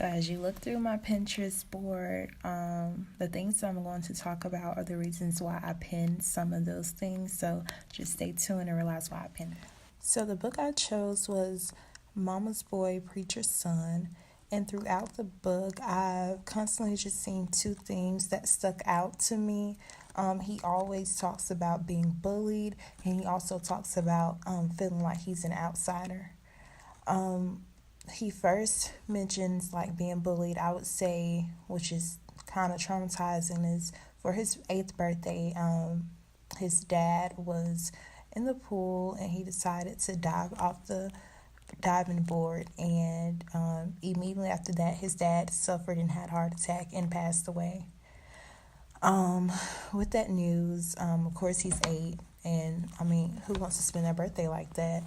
As you look through my Pinterest board, the things I'm going to talk about are the reasons why I pinned some of those things. So just stay tuned and realize why I pinned it. So the book I chose was Mama's Boy, Preacher's Son. And throughout the book, I've constantly just seen two themes that stuck out to me. He always talks about being bullied, and he also talks about feeling like he's an outsider. He first mentions like being bullied, I would say, which is kind of traumatizing, is for his 8th birthday, his dad was in the pool and he decided to dive off the diving board, and immediately after that his dad suffered and had a heart attack and passed away. With that news, of course he's 8, and I mean, who wants to spend their birthday like that?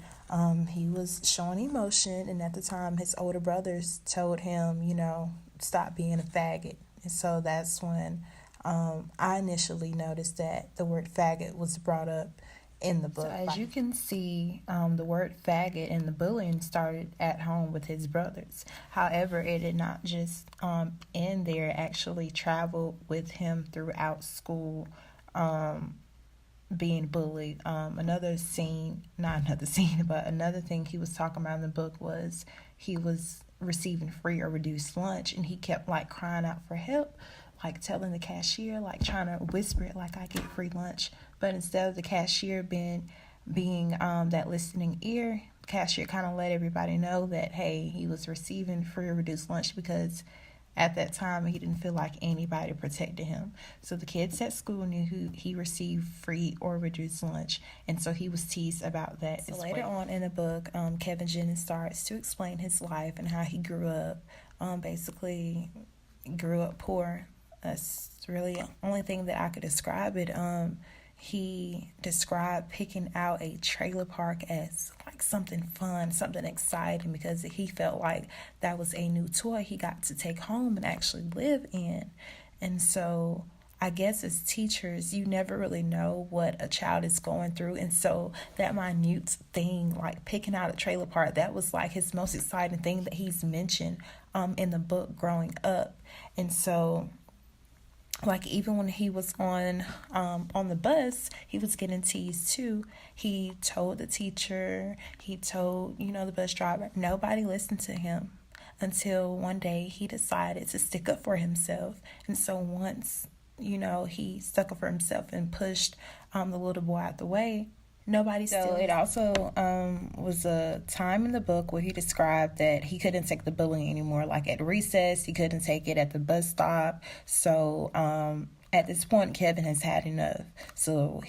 He was showing emotion, and at the time his older brothers told him, stop being a faggot. And so that's when I initially noticed that the word faggot was brought up in the book. So as you can see, the word faggot and the bullying started at home with his brothers. However, it did not just end there. It actually traveled with him throughout school, being bullied. Another thing he was talking about in the book was he was receiving free or reduced lunch, and he kept like crying out for help, like telling the cashier, like trying to whisper it, like I get free lunch. But instead of the cashier being that listening ear, the cashier kind of let everybody know that, hey, he was receiving free or reduced lunch because at that time he didn't feel like anybody protected him. So the kids at school knew he received free or reduced lunch, and so he was teased about that. So later on in the book, Kevin Jennings starts to explain his life and how he grew up. Basically grew up poor. That's really the only thing that I could describe it. He described picking out a trailer park as like something fun, something exciting, because he felt like that was a new toy he got to take home and actually live in. And so I guess as teachers, you never really know what a child is going through. And so that minute thing, like picking out a trailer park, that was like his most exciting thing that he's mentioned in the book growing up. And so like even when he was on the bus, he was getting teased too. He told the teacher, he told, the bus driver, nobody listened to him until one day he decided to stick up for himself. And so once, he stuck up for himself and pushed the little boy out the way, nobody still. So it also was a time in the book where he described that he couldn't take the bullying anymore. Like at recess, he couldn't take it at the bus stop. So at this point, Kevin has had enough. So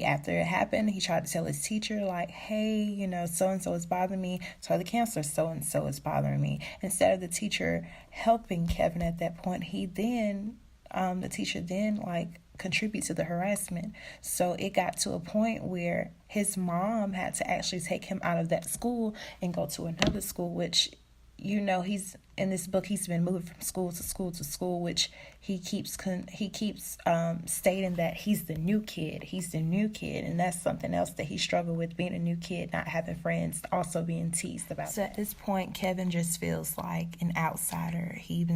after it happened, he tried to tell his teacher, like, hey, so-and-so is bothering me. Tell the counselor, so-and-so is bothering me. Instead of the teacher helping Kevin at that point, the teacher then contribute to the harassment. So it got to a point where his mom had to actually take him out of that school and go to another school, which he's in this book, he's been moving from school to school to school, which he keeps stating that he's the new kid, and that's something else that he struggled with, being a new kid, not having friends, also being teased about. So at this point, Kevin just feels like an outsider. He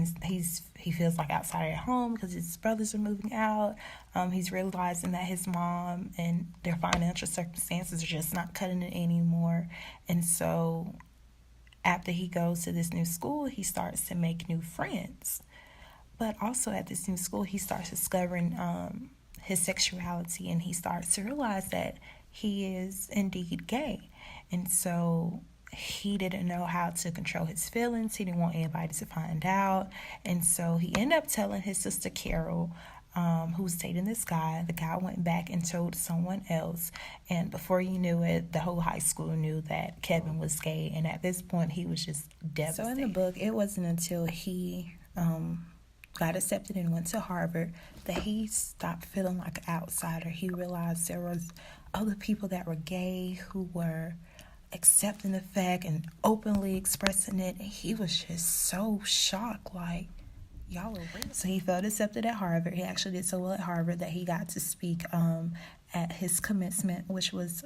feels like outsider at home because his brothers are moving out. He's realizing that his mom and their financial circumstances are just not cutting it anymore, and so after he goes to this new school, he starts to make new friends. But also at this new school, he starts discovering his sexuality, and he starts to realize that he is indeed gay. And so he didn't know how to control his feelings. He didn't want anybody to find out. And so he ended up telling his sister Carol, who's dating this guy. The guy went back and told someone else, and before you knew it, the whole high school knew that Kevin was gay, and at this point he was just devastated. So in the book, it wasn't until he got accepted and went to Harvard that he stopped feeling like an outsider. He realized there was other people that were gay who were accepting the fact and openly expressing it, and he was just so shocked, like, y'all are real. So he felt accepted at Harvard. He actually did so well at Harvard that he got to speak at his commencement, which was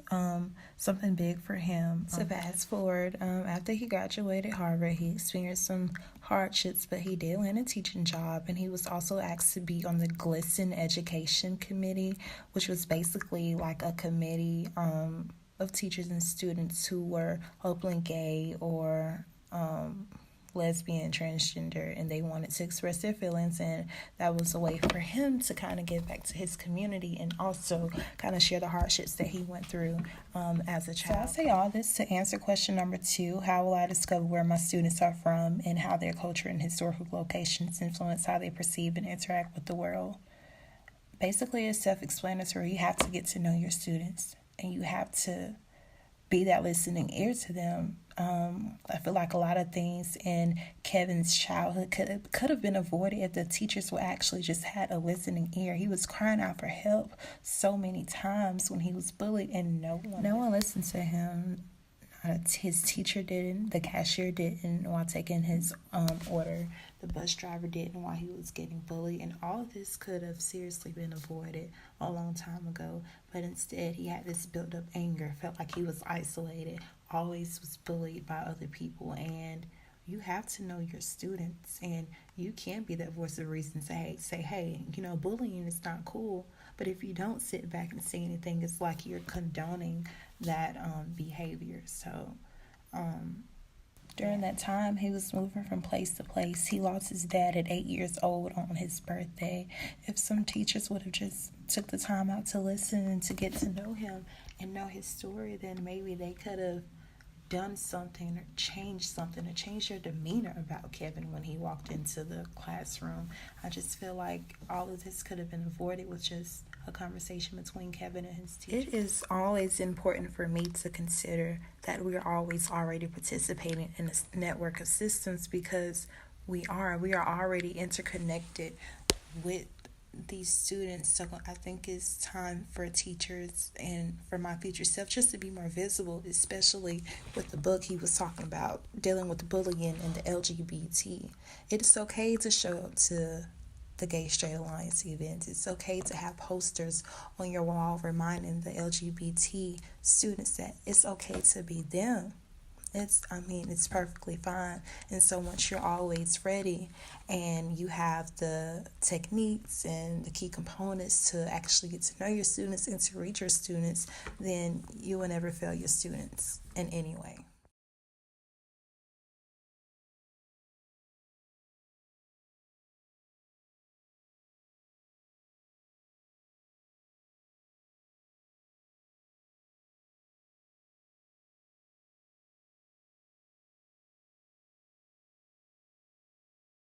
something big for him. So fast forward, after he graduated Harvard, he experienced some hardships, but he did land a teaching job, and he was also asked to be on the GLSEN Education Committee, which was basically like a committee of teachers and students who were openly gay or lesbian, transgender, and they wanted to express their feelings, and that was a way for him to kind of give back to his community and also kind of share the hardships that he went through as a child. So I say all this to answer question number 2, how will I discover where my students are from and how their culture and historical locations influence how they perceive and interact with the world? Basically, it's self-explanatory. You have to get to know your students, and you have to be that listening ear to them. I feel like a lot of things in Kevin's childhood could have been avoided if the teachers would actually just had a listening ear. He was crying out for help so many times when he was bullied, and no one listened to him. His teacher didn't, the cashier didn't while taking his order, the bus driver didn't while he was getting bullied, and all of this could have seriously been avoided a long time ago. But instead, he had this built up anger, felt like he was isolated, always was bullied by other people. And you have to know your students, and you can be that voice of reason. Say, hey, bullying is not cool. But if you don't sit back and say anything, it's like you're condoning that behavior. So during that time, he was moving from place to place. He lost his dad at 8 years old on his birthday. If some teachers would have just took the time out to listen and to get to know him and know his story, then maybe they could have done something or changed their demeanor about Kevin when he walked into the classroom. I just feel like all of this could have been avoided with just a conversation between Kevin and his teacher. It is always important for me to consider that we are always already participating in a network of systems, because we are already interconnected with these students. So I think it's time for teachers and for my future self just to be more visible, especially with the book he was talking about, dealing with the bullying and the LGBT. It's okay to show up to the Gay Straight Alliance events. It's okay to have posters on your wall reminding the LGBT students that it's okay to be them. It's perfectly fine. And so once you're always ready and you have the techniques and the key components to actually get to know your students and to reach your students, then you will never fail your students in any way.